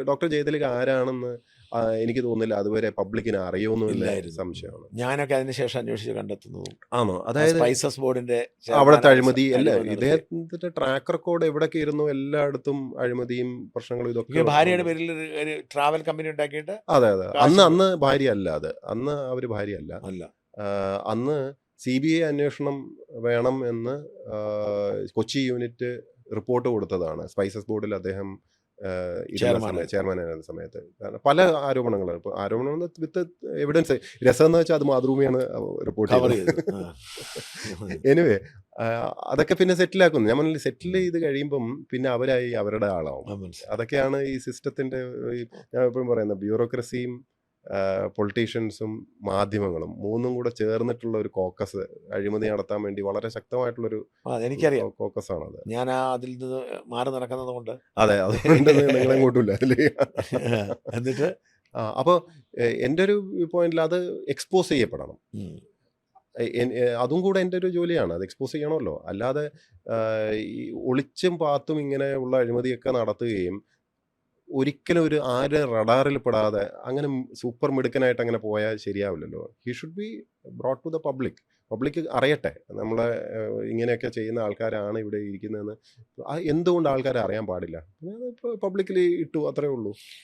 Doctor Jayatilaka ആരാണെന്ന് എനിക്ക് തോന്നുന്നില്ല അതുവരെ പബ്ലിക്കിന് അറിയുമെന്നുള്ള ഇല്ലായിരുന്നു. സംശയമാണ്. ഞാനൊക്കെ അതിനുശേഷം അന്വേഷിച്ച് കണ്ടെത്തുന്നതും ആണോ? അതായത് സ്പൈസസ് ബോർഡിന്റെ അവിടുത്തെ അഴിമതി അഴിമതി നടത്തി. ഇദ്ദേഹത്തിന്റെ ട്രാക്ക് റെക്കോർഡ് എവിടെയൊക്കെ ഇരുന്നു, എല്ലായിടത്തും അഴിമതിയും പ്രശ്നങ്ങളും ഇതൊക്കെ ഭാര്യയുടെ പേരിൽ ഒരു ട്രാവൽ കമ്പനി ഉണ്ടാക്കിയിട്ട് അതെ. അന്ന് ഭാര്യ അല്ല, അന്ന് അവര് ഭാര്യ അല്ല. അല്ല, അന്ന് CBI അന്വേഷണം വേണം എന്ന് കൊച്ചി യൂണിറ്റ് റിപ്പോർട്ട് കൊടുത്തതാണ്. സ്പൈസസ് ബോർഡിൽ അദ്ദേഹം ചെയർമാൻ ആയിരുന്ന സമയത്ത്. കാരണം പല ആരോപണങ്ങളാണ്. ഇപ്പോൾ ആരോപണം വിത്ത് എവിഡൻസ്. രസം എന്ന് വെച്ചാൽ അത് മാതൃഭൂമിയാണ് റിപ്പോർട്ട് ചെയ്തത്. എനിവേ അതൊക്കെ പിന്നെ സെറ്റിലാക്കുന്നു. ഞാൻ പറഞ്ഞില്ല, സെറ്റിൽ ചെയ്ത് കഴിയുമ്പം പിന്നെ അവരായി അവരുടെ ആളാവും. അതൊക്കെയാണ് ഈ സിസ്റ്റത്തിന്റെ ഞാൻ എപ്പോഴും പറയുന്നത്, ബ്യൂറോക്രസിയും പൊളിറ്റീഷ്യൻസും മാധ്യമങ്ങളും മൂന്നും കൂടെ ചേർന്നിട്ടുള്ള ഒരു കോക്കസ് അഴിമതി നടത്താൻ വേണ്ടി വളരെ ശക്തമായിട്ടുള്ളൊരു എനിക്കറിയാം കോക്കസ് ആണത്. ഞാൻ അതിൽ നിന്ന് മാറി നടക്കുന്നത് കൊണ്ട്. അതെ, അതുകൊണ്ട് നിങ്ങളെങ്ങോട്ടുമില്ല അതില്. എന്നിട്ട് അപ്പോൾ എൻ്റെ ഒരു പോയിന്റിൽ അത് എക്സ്പോസ് ചെയ്യപ്പെടണം. അതും കൂടെ എൻ്റെ ഒരു ജോലിയാണ്, അത് എക്സ്പോസ് ചെയ്യണമല്ലോ. അല്ലാതെ ഈ ഒളിച്ചും പാത്തും ഇങ്ങനെ ഉള്ള അഴിമതിയൊക്കെ നടത്തുകയും ഒരിക്കലും ഒരു ആര് റഡാറിൽ പെടാതെ അങ്ങനെ സൂപ്പർ മിടുക്കനായിട്ട് അങ്ങനെ പോയാൽ ശരിയാവില്ലല്ലോ. He should be brought to the public അറിയട്ടെ നമ്മളെ ഇങ്ങനെയൊക്കെ ചെയ്യുന്ന ആൾക്കാരാണ് ഇവിടെ ഇരിക്കുന്നതെന്ന്. എന്തുകൊണ്ട് ആൾക്കാരെ അറിയാൻ പാടില്ല? പബ്ലിക്കിൽ ഇട്ടു, അത്രേ ഉള്ളൂ.